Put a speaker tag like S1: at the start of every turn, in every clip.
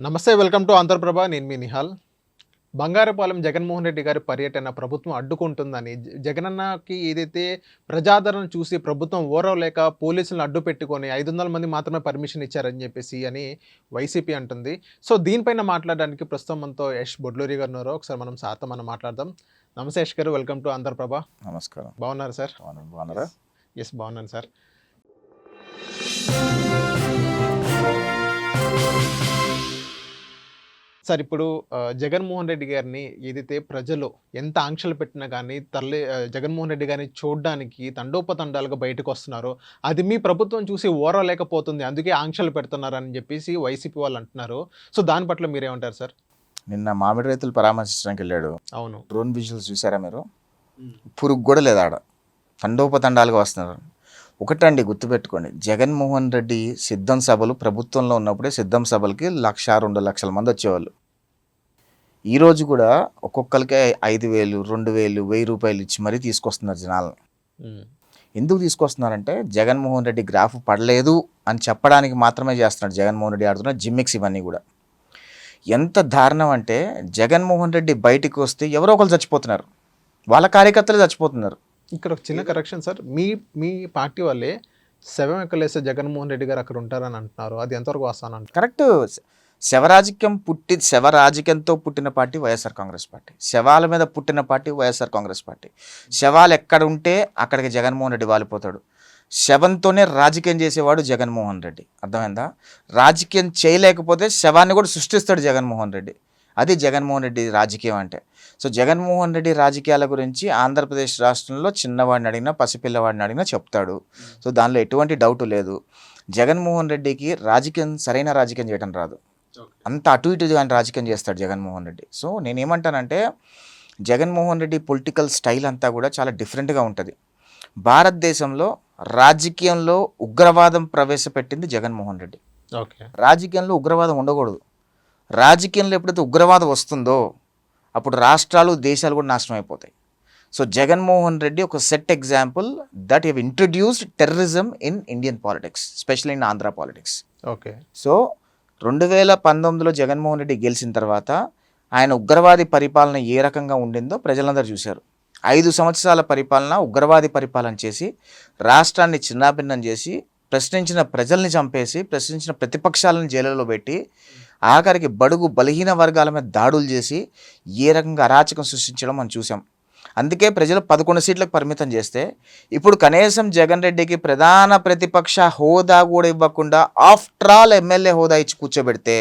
S1: నమస్తే, welcome to Andhraprabha. నేను మీ నిహాల్. బంగారపాలెం జగన్మోహన్ రెడ్డి గారి పర్యటన ప్రభుత్వం అడ్డుకుంటుందని జగనన్నకి ఏదైతే ప్రజాదరణ చూసి ప్రభుత్వం ఓరవలేక పోలీసులను అడ్డు పెట్టుకొని 500 మంది మాత్రమే పర్మిషన్ ఇచ్చారని చెప్పేసి అని వైసీపీ అంటుంది. సో దీనిపైన మాట్లాడడానికి ప్రస్తుతం మనతో యష్ బొడ్లూరి గారు ఉన్నారు. ఒకసారి మనం సార్తో మనం మాట్లాడదాం. నమస్తే యష్ గారు, వెల్కమ్ టు ఆంధ్రప్రభ.
S2: నమస్కారం.
S1: బాగున్నారు సార్?
S2: బాగున్నారా?
S1: ఎస్, బాగున్నాను సార్. సార్, ఇప్పుడు జగన్మోహన్ రెడ్డి గారిని ఏదైతే ప్రజలు ఎంత ఆంక్షలు పెట్టినా కానీ జగన్మోహన్ రెడ్డి గారిని చూడడానికి తండోపతండాలుగా బయటకు వస్తున్నారో అది మీ ప్రభుత్వం చూసి ఓరలేకపోతుంది, అందుకే ఆంక్షలు పెడుతున్నారని చెప్పేసి వైసీపీ వాళ్ళు అంటున్నారు. సో దాని పట్ల మీరేమంటారు సార్?
S2: నిన్న మామిడి రైతులు పరామర్శించడానికి వెళ్ళాడు.
S1: అవును.
S2: డ్రోన్ విజువల్స్ చూసారా మీరు? పురుగు కూడా లేదు ఆడ, తండోపతండాలుగా వస్తున్నారు. ఒకటండి గుర్తుపెట్టుకోండి, జగన్మోహన్ రెడ్డి సిద్ధం సభలు ప్రభుత్వంలో ఉన్నప్పుడే సిద్ధం సభలకి 1,00,000-2 లక్షల మంది వచ్చేవాళ్ళు. ఈరోజు కూడా ఒక్కొక్కరికి 5,000, 2,000, 1,000 రూపాయలు ఇచ్చి మరీ తీసుకొస్తున్నారు జనాలను. ఎందుకు తీసుకొస్తున్నారంటే జగన్మోహన్ రెడ్డి గ్రాఫ్ పడలేదు అని చెప్పడానికి మాత్రమే చేస్తున్నాడు జగన్మోహన్ రెడ్డి ఆడుతున్న జిమ్మిక్స్ ఇవన్నీ కూడా. ఎంత దారుణం అంటే జగన్మోహన్ రెడ్డి బయటికి వస్తే ఎవరో ఒకరు చచ్చిపోతున్నారు, వాళ్ళ కార్యకర్తలు చచ్చిపోతున్నారు.
S1: ఇక్కడ ఒక చిన్న కరెక్షన్ సార్, మీ పార్టీ వాళ్ళే శవం ఎక్కలేసే జగన్మోహన్ రెడ్డి గారు అక్కడ ఉంటారని అంటున్నారు. అది ఎంతవరకు వస్తానంట?
S2: కరెక్ట్. శవరాజకీయంతో పుట్టిన పార్టీ వైఎస్ఆర్ కాంగ్రెస్ పార్టీ, శవాల మీద పుట్టిన పార్టీ వైఎస్ఆర్ కాంగ్రెస్ పార్టీ. శవాలు ఎక్కడ ఉంటే అక్కడికి జగన్మోహన్ రెడ్డి వాలిపోతాడు. శవంతోనే రాజకీయం చేసేవాడు జగన్మోహన్ రెడ్డి, అర్థమైందా? రాజకీయం చేయలేకపోతే శవాన్ని కూడా సృష్టిస్తాడు జగన్మోహన్ రెడ్డి. అది జగన్మోహన్ రెడ్డి రాజకీయం అంటే. సో జగన్మోహన్ రెడ్డి రాజకీయాల గురించి ఆంధ్రప్రదేశ్ రాష్ట్రంలో చిన్నవాడిని అడిగినా పసిపిల్లవాడిని అడిగినా చెప్తాడు. సో దానిలో ఎటువంటి డౌట్ లేదు. జగన్మోహన్ రెడ్డికి సరైన రాజకీయం చేయడం రాదు, అంత అటు ఇటు ఆయన రాజకీయం చేస్తాడు జగన్మోహన్ రెడ్డి. సో నేనేమంటానంటే జగన్మోహన్ రెడ్డి పొలిటికల్ స్టైల్ అంతా కూడా చాలా డిఫరెంట్గా ఉంటుంది. భారతదేశంలో రాజకీయంలో ఉగ్రవాదం ప్రవేశపెట్టింది జగన్మోహన్ రెడ్డి.
S1: ఓకే. రాజకీయంలో
S2: ఉగ్రవాదం ఉండకూడదు. రాజకీయంలో ఎప్పుడైతే ఉగ్రవాదం వస్తుందో అప్పుడు రాష్ట్రాలు దేశాలు కూడా నాశనం అయిపోతాయి. సో జగన్మోహన్ రెడ్డి ఒక set example that have introduced terrorism in Indian politics, specially in Andhra politics.
S1: Okay.
S2: So 2019లో జగన్మోహన్ రెడ్డి గెలిచిన తర్వాత ఆయన ఉగ్రవాది పరిపాలన ఏ రకంగా ఉండిందో ప్రజలందరూ చూశారు. 5 సంవత్సరాల పరిపాలన ఉగ్రవాది పరిపాలన చేసి రాష్ట్రాన్ని చిన్నాభిన్నం చేసి ప్రశ్నించిన ప్రజల్ని చంపేసి ప్రశ్నించిన ప్రతిపక్షాలను జైలులో పెట్టి ఆఖరికి బడుగు బలహీన వర్గాల మీద దాడులు చేసి ఏ రకంగా అరాచకం సృష్టించడం మనం చూసాం. అందుకే ప్రజలు 11 సీట్లకు పరిమితం చేస్తే ఇప్పుడు కనీసం జగన్ రెడ్డికి ప్రధాన ప్రతిపక్ష హోదా కూడా ఇవ్వకుండా ఆఫ్టర్ ఆల్ ఎమ్మెల్యే హోదా ఇచ్చి కూర్చోబెడితే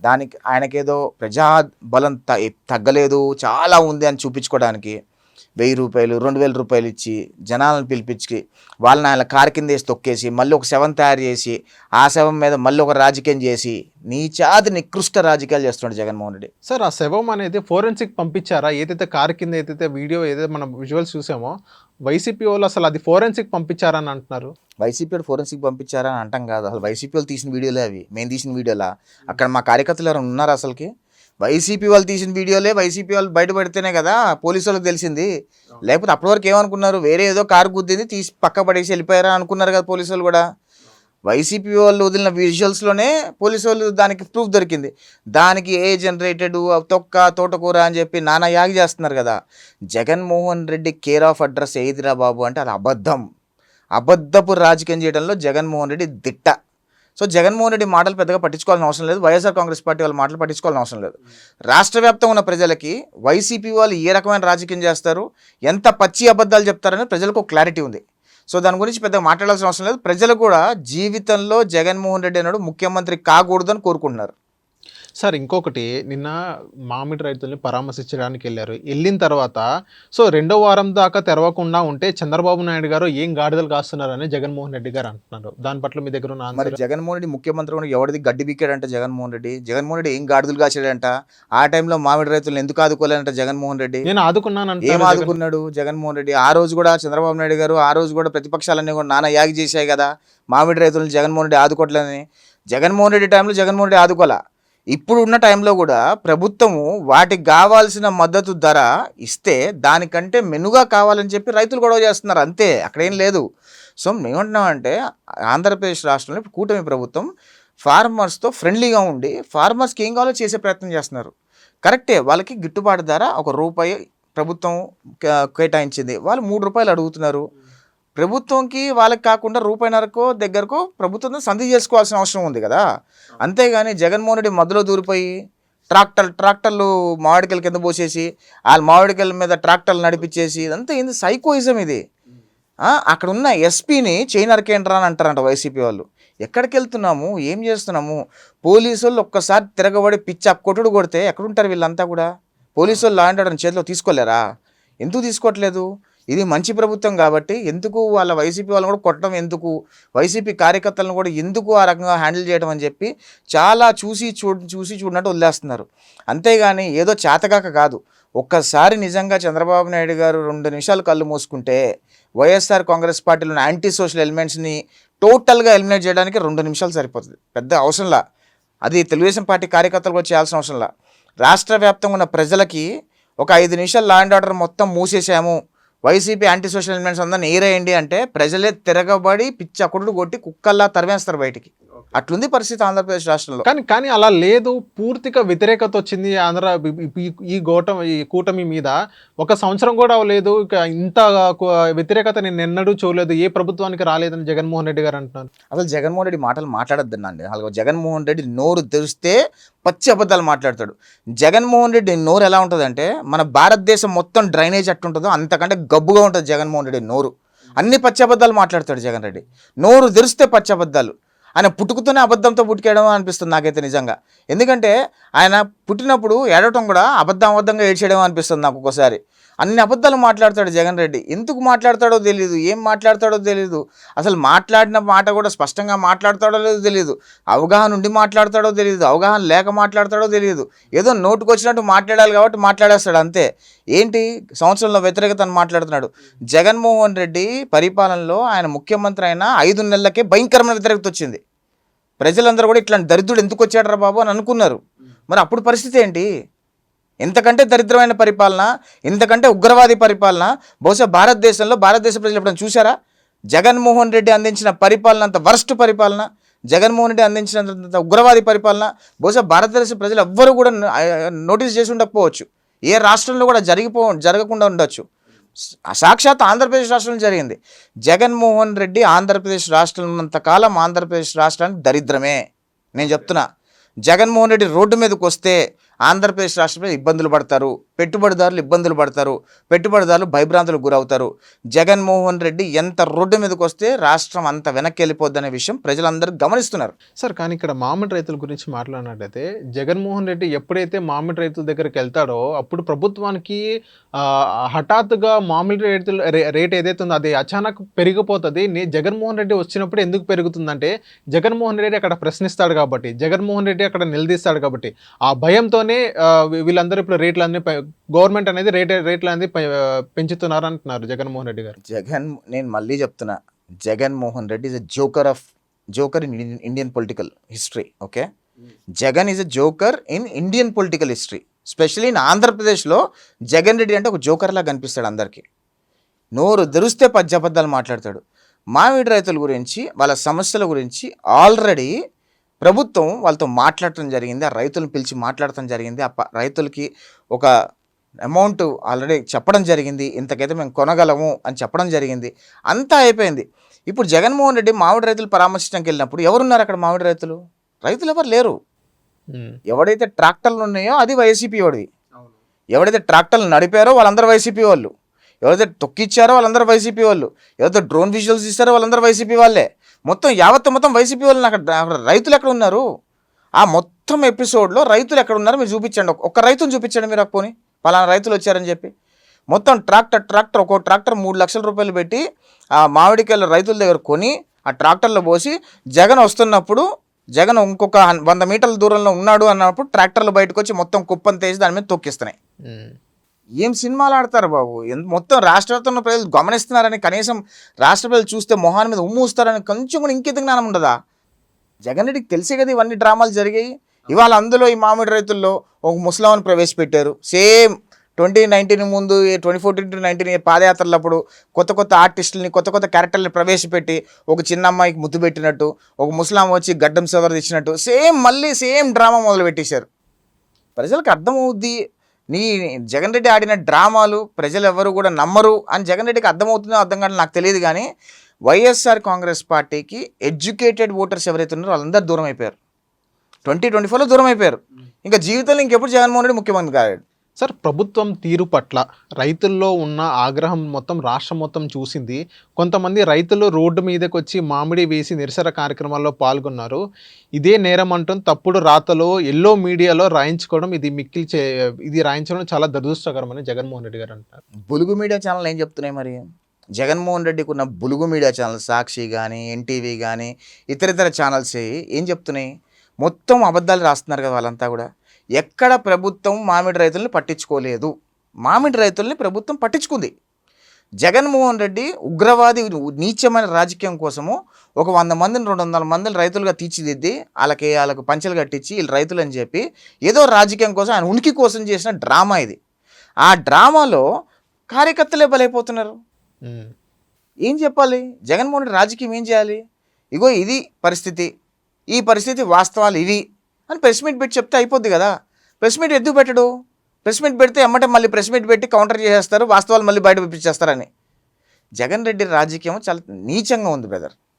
S2: దానికి ఆయనకేదో ప్రజా బలం తగ్గలేదు, చాలా ఉంది అని చూపించుకోవడానికి 1,000 రూపాయలు 2,000 రూపాయలు ఇచ్చి జనాలను పిలిపించి వాళ్ళని ఆయన కారు కింద వేసి తొక్కేసి మళ్ళీ ఒక శవం తయారు చేసి ఆ శవం మీద మళ్ళీ ఒక రాజకీయం చేసి నీచాది నికృష్ట రాజకీయాలు చేస్తున్నాడు జగన్మోహన్ రెడ్డి.
S1: సార్, ఆ శవం అనేది ఫోరెన్సిక్ పంపించారా? ఏదైతే కారు కింద ఏదైతే వీడియో ఏదైతే మనం విజువల్స్ చూసామో వైసీపీ వాళ్ళు అసలు అది ఫోరెన్సిక్ పంపించారని అంటున్నారు.
S2: వైసీపీ వాళ్ళు ఫోరెన్సిక్ పంపించారా అని అంటాం కాదు, అసలు వైసీపీ వాళ్ళు తీసిన వీడియోలే అవి. మేము తీసిన వీడియోలా? అక్కడ మా కార్యకర్తలు ఎవరైనా ఉన్నారా అసలుకి? వైసీపీ వాళ్ళు తీసిన వీడియోలే వైసీపీ వాళ్ళు బయటపడితేనే కదా పోలీసు వాళ్ళకి తెలిసింది. లేకపోతే అప్పటి వరకు ఏమనుకున్నారు, వేరే ఏదో కారు గుద్దింది తీసి పక్క పడేసి వెళ్ళిపోయారా అనుకున్నారు కదా పోలీసు వాళ్ళు కూడా. వైసీపీ వాళ్ళు వదిలిన విజువల్స్లోనే పోలీసు వాళ్ళు దానికి ప్రూఫ్ దొరికింది. దానికి ఏ జనరేటెడ్ తోటకూర అని చెప్పి నానా యాగి చేస్తున్నారు కదా. Jaganmohan Reddy care of address ఏదిరా బాబు అంటే అది అబద్ధపు రాజకీయం చేయడంలో జగన్మోహన్ రెడ్డి దిట్ట. సో జగన్మోహన్ రెడ్డి మాటలు పెద్దగా పట్టించుకోవాల్సిన అవసరం లేదు, వైఎస్ఆర్ కాంగ్రెస్ పార్టీ వాళ్ళ మాటలు పట్టించుకోవాల్సిన అవసరం లేదు. రాష్ట్ర వ్యాప్తంగా ఉన్న ప్రజలకి వైసీపీ వాళ్ళు ఏ రకమైన రాజకీయం చేస్తారు, ఎంత పచ్చి అబద్ధాలు చెప్తారని ప్రజలకు ఒక క్లారిటీ ఉంది. సో దాని గురించి పెద్దగా మాట్లాడాల్సిన అవసరం లేదు. ప్రజలు కూడా జీవితంలో జగన్మోహన్ రెడ్డి అన్నాడు ముఖ్యమంత్రి కాకూడదని కోరుకుంటున్నారు.
S1: సార్, ఇంకొకటి, నిన్న మామిడి రైతుల్ని పరామర్శించడానికి వెళ్ళారు. వెళ్ళిన తర్వాత సో 2వ వారం దాకా తెరవకుండా ఉంటే చంద్రబాబు నాయుడు గారు ఏం గాడిదలు కాస్తున్నారని జగన్మోహన్ రెడ్డి గారు అంటున్నారు. దాని పట్ల మీ దగ్గర ఉన్న
S2: మరి జగన్మోహన్ రెడ్డి ముఖ్యమంత్రి కూడా ఎవరిది గడ్డి బీకాడంట జగన్మోహన్ రెడ్డి ఏం గాడిదలు కాచాడంట? ఆ టైంలో మామిడి రైతులను ఎందుకు ఆదుకోలేదంట జగన్మోహన్ రెడ్డి?
S1: నేను ఆదుకున్నాను.
S2: ఏం ఆదుకున్నాడు జగన్మోహన్ రెడ్డి? ఆ రోజు కూడా చంద్రబాబు నాయుడు గారు ఆ రోజు కూడా ప్రతిపక్షాలన్నీ కూడా నానా యాగి చేశాయి కదా మామిడి రైతులను జగన్మోహన్ రెడ్డి ఆదుకోవట్లేదని. జగన్మోహన్ రెడ్డి టైంలో జగన్మోహన్ రెడ్డి ఆదుకోలే. ఇప్పుడు ఉన్న టైంలో కూడా ప్రభుత్వము వాటికి కావాల్సిన మద్దతు ధర ఇస్తే దానికంటే మెనుగా కావాలని చెప్పి రైతులు గొడవ చేస్తున్నారు, అంతే, అక్కడేం లేదు. సో మేమంటున్నామంటే ఆంధ్రప్రదేశ్ రాష్ట్రంలో కూటమి ప్రభుత్వం ఫార్మర్స్తో ఫ్రెండ్లీగా ఉండి ఫార్మర్స్కి ఏం కావాలో చేసే ప్రయత్నం చేస్తున్నారు. కరెక్టే, వాళ్ళకి గిట్టుబాటు ధర ₹1 ప్రభుత్వం కేటాయించింది, వాళ్ళు ₹3 అడుగుతున్నారు. ప్రభుత్వంకి వాళ్ళకి కాకుండా ₹1.5 దగ్గరకు ప్రభుత్వం సంధి చేసుకోవాల్సిన అవసరం ఉంది కదా. అంతేగాని జగన్మోహన్ రెడ్డి మధ్యలో దూరిపోయి ట్రాక్టర్లు మామిడికాయల కింద పోసేసి వాళ్ళ మామిడికాయల మీద ట్రాక్టర్లు నడిపించేసి ఇదంతా ఏంది సైకోయిజం ఇది. అక్కడ ఉన్న ఎస్పీని చైన్ అరకేంట్రా అని అంటారంట వైసీపీ వాళ్ళు. ఎక్కడికి వెళ్తున్నాము, ఏం చేస్తున్నాము? పోలీసు వాళ్ళు ఒక్కసారి తిరగబడి పిచ్చి కొట్టుడు కొడితే ఎక్కడుంటారు వీళ్ళంతా కూడా? పోలీసు వాళ్ళు లా అండ్ ఆర్డర్ చేతిలో తీసుకోలేరా? ఎందుకు తీసుకోవట్లేదు? ఇది మంచి ప్రభుత్వం కాబట్టి ఎందుకు వాళ్ళ వైసీపీ వాళ్ళని కూడా కొట్టడం, ఎందుకు వైసీపీ కార్యకర్తలను కూడా ఎందుకు ఆ రకంగా హ్యాండిల్ చేయడం అని చెప్పి చాలా చూసి చూడనట్టు వదిలేస్తున్నారు. అంతేగాని ఏదో చేతగాక కాదు. ఒక్కసారి నిజంగా చంద్రబాబు నాయుడు గారు 2 నిమిషాలు కళ్ళు మూసుకుంటే వైఎస్ఆర్ కాంగ్రెస్ పార్టీలోని యాంటీ సోషల్ ఎలిమెంట్స్ని టోటల్గా ఎలిమినేట్ చేయడానికి 2 నిమిషాలు సరిపోతుంది. పెద్ద అవసరంలా. అది తెలుగుదేశం పార్టీ కార్యకర్తలు కూడా చేయాల్సిన అవసరంలా. రాష్ట్ర వ్యాప్తంగా ఉన్న ప్రజలకి ఒక 5 నిమిషాలు లా అండ్ ఆర్డర్ మొత్తం మూసేసాము, వైసీపీ యాంటీ సోషల్ ఎలిమెంట్స్ అందరిని ఏరేయండి అంటే ప్రజలే తిరగబడి పిచ్చి అక్కుడు కొట్టి కుక్కల్లా తరివేస్తారు బయటికి. అట్లుంది పరిస్థితి ఆంధ్రప్రదేశ్ రాష్ట్రంలో.
S1: కానీ అలా లేదు. పూర్తిగా వ్యతిరేకత వచ్చింది ఈ కూటమి మీద. 1 సంవత్సరం కూడా లేదు, ఇంత వ్యతిరేకత నేను ఎన్నడూ చూడలేదు, ఏ ప్రభుత్వానికి రాలేదని జగన్మోహన్ రెడ్డి గారు అంటున్నారు.
S2: అసలు జగన్మోహన్ రెడ్డి మాటలు మాట్లాడొద్దనండి. అసలు జగన్మోహన్ రెడ్డి నోరు తెరిస్తే పచ్చి అబద్ధాలు మాట్లాడతాడు. జగన్మోహన్ రెడ్డి నోరు ఎలా ఉంటుందంటే మన భారతదేశం మొత్తం డ్రైనేజ్ అట్టుంటుందో అంతకంటే గబ్బుగా ఉంటుంది జగన్మోహన్ రెడ్డి నోరు. అన్ని పచ్చి అబద్ధాలు మాట్లాడతాడు జగన్ రెడ్డి. నోరు తెరిస్తే పచ్చి అబద్ధాలు. ఆయన పుట్టుకుతూనే అబద్ధంతో పుట్టుకేయడం అనిపిస్తుంది నాకైతే నిజంగా. ఎందుకంటే ఆయన పుట్టినప్పుడు ఏడవటం కూడా అబద్ధంగా ఏడ్చేయడం అనిపిస్తుంది నాకు ఒక్కోసారి. అన్ని అబద్ధాలు మాట్లాడతాడు జగన్ రెడ్డి. ఎందుకు మాట్లాడతాడో తెలియదు, ఏం మాట్లాడతాడో తెలియదు. అసలు మాట్లాడిన మాట కూడా స్పష్టంగా మాట్లాడతాడో లేదో తెలియదు, అవగాహన ఉండి మాట్లాడతాడో తెలియదు, అవగాహన లేక మాట్లాడతాడో తెలియదు. ఏదో నోటుకు వచ్చినట్టు మాట్లాడాలి కాబట్టి మాట్లాడేస్తాడు అంతే. ఏంటి సంవత్సరంలో వ్యతిరేకతను మాట్లాడుతున్నాడు. జగన్మోహన్ రెడ్డి పరిపాలనలో ఆయన ముఖ్యమంత్రి అయిన 5 నెలలకే భయంకరమైన వ్యతిరేకత వచ్చింది. ప్రజలందరూ కూడా ఇట్లాంటి దరిద్రుడు ఎందుకు వచ్చాడు రా బాబు అని అనుకున్నారు. మరి అప్పుడు పరిస్థితి ఏంటి? ఇంతకంటే దరిద్రమైన పరిపాలన, ఇంతకంటే ఉగ్రవాది పరిపాలన బహుశా భారతదేశ ప్రజలు ఎప్పుడైనా చూసారా? జగన్మోహన్ రెడ్డి అందించిన పరిపాలన అంత వరస్ట్ పరిపాలన, జగన్మోహన్ రెడ్డి అందించినంత ఉగ్రవాది పరిపాలన బహుశా భారతదేశ ప్రజలు ఎవ్వరూ కూడా నోటీస్ చేసి ఉండకపోవచ్చు. ఏ రాష్ట్రంలో కూడా జరగకుండా ఉండొచ్చు. సాక్షాత్ ఆంధ్రప్రదేశ్ రాష్ట్రంలో జరిగింది. జగన్మోహన్ రెడ్డి ఆంధ్రప్రదేశ్ రాష్ట్రంలో ఉన్నంతకాలం ఆంధ్రప్రదేశ్ రాష్ట్రానికి దరిద్రమే. నేను చెప్తున్నా, జగన్మోహన్ రెడ్డి రోడ్డు మీదకి వస్తే ఆంధ్రప్రదేశ్ రాష్ట్రంలో ఇబ్బందులు పడతారు, పెట్టుబడిదారులు ఇబ్బందులు పడతారు, పెట్టుబడిదారులు భయభ్రాంతులకు గురవుతారు. జగన్మోహన్ రెడ్డి ఎంత రోడ్డు మీదకి వస్తే రాష్ట్రం అంత వెనక్కి వెళ్ళిపోద్ది అనే విషయం ప్రజలందరూ గమనిస్తున్నారు.
S1: సార్, కానీ ఇక్కడ మామిడి రైతుల గురించి మాట్లాడినట్టయితే జగన్మోహన్ రెడ్డి ఎప్పుడైతే మామిడి రైతుల దగ్గరికి వెళ్తాడో అప్పుడు ప్రభుత్వానికి హఠాత్తుగా మామిడి రేట్ ఏదైతే ఉందో అది అచానక్ పెరిగిపోతుంది. జగన్మోహన్ రెడ్డి వచ్చినప్పుడు ఎందుకు పెరుగుతుందంటే జగన్మోహన్ రెడ్డి అక్కడ ప్రశ్నిస్తాడు కాబట్టి, జగన్మోహన్ రెడ్డి అక్కడ నిలదీస్తాడు కాబట్టి, ఆ భయంతో వీళ్ళందరూ ఇప్పుడు రేట్లన్నీ గవర్నమెంట్ అనేది రేట్లు అనేది పెంచుతున్నారు అంటున్నారు జగన్మోహన్ రెడ్డి గారు.
S2: నేను మళ్ళీ చెప్తున్నా, Jaganmohan Reddy is a joker in Indian political history. Okay, Jagan is a joker in Indian political history. Specially in ఆంధ్రప్రదేశ్లో జగన్ రెడ్డి అంటే ఒక జోకర్లా కనిపిస్తాడు అందరికీ. నోరు తెరిస్తే పద్యాబద్ధాలు మాట్లాడతాడు. మామిడి రైతుల గురించి, వాళ్ళ సమస్యల గురించి ఆల్రెడీ ప్రభుత్వం వాళ్ళతో మాట్లాడటం జరిగింది. ఆ రైతులను పిలిచి మాట్లాడటం జరిగింది. ఆ రైతులకి ఒక అమౌంట్ ఆల్రెడీ చెప్పడం జరిగింది, ఇంతకైతే మేము కొనగలము అని చెప్పడం జరిగింది. అంతా అయిపోయింది. ఇప్పుడు జగన్మోహన్ రెడ్డి మామిడి రైతులు పరామర్శించడానికి వెళ్ళినప్పుడు ఎవరున్నారు అక్కడ? మామిడి రైతులు ఎవరు లేరు. ఎవడైతే ట్రాక్టర్లు ఉన్నాయో అది వైసీపీ వాడివి, ఎవడైతే ట్రాక్టర్లు నడిపారో వాళ్ళందరూ వైసీపీ వాళ్ళు, ఎవరైతే తొక్కిచ్చారో వాళ్ళందరూ వైసీపీ వాళ్ళు, ఎవరైతే డ్రోన్ విజువల్స్ ఇస్తారో వాళ్ళందరూ వైసీపీ వాళ్ళే. మొత్తం వైసీపీ వాళ్ళని అక్కడ రైతులు ఎక్కడ ఉన్నారు? ఆ మొత్తం ఎపిసోడ్లో రైతులు ఎక్కడ ఉన్నారు మీరు చూపించండి. ఒక్క రైతుని చూపించండి మీరు. పోనీ పలానా రైతులు వచ్చారని చెప్పి మొత్తం ట్రాక్టర్ ఒక్కో ట్రాక్టర్ 3 లక్షల రూపాయలు పెట్టి ఆ మామిడికాయల రైతుల దగ్గర కొని ఆ ట్రాక్టర్లో పోసి జగన్ వస్తున్నప్పుడు, జగన్ ఇంకొక 100 మీటర్ల దూరంలో ఉన్నాడు అన్నప్పుడు ట్రాక్టర్లు బయటకు వచ్చి మొత్తం కుప్పం తీసి దాని మీద తొక్కిస్తున్నాయి. ఏం సినిమాలు ఆడతారు బాబు? మొత్తం రాష్ట్ర వ్యాప్తంగా ప్రజలు గమనిస్తున్నారని, కనీసం రాష్ట్ర ప్రజలు చూస్తే మొహాన్ని మీద ఉమ్మూస్తారని కొంచెం కూడా ఇంకిత జ్ఞానం ఉండదా? జగన్ రెడ్డికి తెలిసే కదా ఇవన్నీ డ్రామాలు జరిగాయి. ఇవాళ అందులో ఈ మామిడి రైతుల్లో ఒక ముసలామని ప్రవేశపెట్టారు. సేమ్ 2019 ముందు 2014-19 పాదయాత్రలప్పుడు కొత్త కొత్త ఆర్టిస్టులని కొత్త కొత్త క్యారెక్టర్ని ప్రవేశపెట్టి ఒక చిన్న అమ్మాయికి ముద్దు పెట్టినట్టు, ఒక ముస్లాం వచ్చి గడ్డం సవర్ తెచ్చినట్టు మళ్ళీ సేమ్ డ్రామా మొదలు పెట్టేశారు. ప్రజలకు అర్థమవుద్ది, నీ జగన్ రెడ్డి ఆడిన డ్రామాలు ప్రజలు ఎవరు కూడా నమ్మరు అని జగన్ రెడ్డికి అర్థమవుతుందో అర్థం కాదు నాకు తెలియదు. కానీ వైఎస్ఆర్ కాంగ్రెస్ పార్టీకి ఎడ్యుకేటెడ్ ఓటర్స్ ఎవరైతే ఉన్నారో వాళ్ళందరూ దూరం అయిపోయారు. 2024లో దూరం అయిపోయారు. ఇంకా జీవితంలో ఇంకెప్పుడు జగన్మోహన్ రెడ్డి ముఖ్యమంత్రి కాదు.
S1: సార్, ప్రభుత్వం తీరు పట్ల రైతుల్లో ఉన్న ఆగ్రహం మొత్తం రాష్ట్రం మొత్తం చూసింది. కొంతమంది రైతులు రోడ్డు మీదకి వచ్చి మామిడి వేసి నిరసన కార్యక్రమాల్లో పాల్గొన్నారు. ఇదే నేరం అంటుంది తప్పుడు రాతలో ఎల్లో మీడియాలో రాయించుకోవడం, ఇది రాయించడం చాలా దురదృష్టకరమని జగన్మోహన్ రెడ్డి గారు అంటారు.
S2: బులుగు మీడియా ఛానల్ ఏం చెప్తున్నాయి మరి? జగన్మోహన్ రెడ్డికి ఉన్న బులుగు మీడియా ఛానల్ సాక్షి కానీ, ఎన్టీవీ కానీ, ఇతర ఛానల్స్ ఏం చెప్తున్నాయి? మొత్తం అబద్ధాలు రాస్తున్నారు కదా వాళ్ళంతా కూడా. ఎక్కడ ప్రభుత్వం మామిడి రైతుల్ని పట్టించుకోలేదు. మామిడి రైతుల్ని ప్రభుత్వం పట్టించుకుంది. జగన్మోహన్ రెడ్డి ఉగ్రవాది నీచమైన రాజకీయం కోసము ఒక 100 మందిని 200 మందిని రైతులుగా తీర్చిదిద్ది వాళ్ళకు పంచెలు కట్టించి వీళ్ళు రైతులు అని చెప్పి ఏదో రాజకీయం కోసం ఆయన ఉనికి కోసం చేసిన డ్రామా ఇది. ఆ డ్రామాలో కార్యకర్తలే బలైపోతున్నారు. ఏం చెప్పాలి? జగన్మోహన్ రెడ్డి రాజకీయం ఏం చేయాలి? ఇగో ఇది పరిస్థితి, ఈ పరిస్థితి వాస్తవాలు ఇవి అని ప్రెస్ మీట్ పెట్టి చెప్తే అయిపోద్ది కదా. ప్రెస్ మీట్ ఎందుకు పెట్టడు? ప్రెస్ మీట్ పెడితే ఎమ్మటే మళ్ళీ ప్రెస్ మీట్ పెట్టి కౌంటర్ చేసేస్తారు, వాస్తవాలు మళ్ళీ బయట పంపించేస్తారని. జగన్ రెడ్డి రాజకీయం చాలా నీచంగా ఉంది బ్రదర్.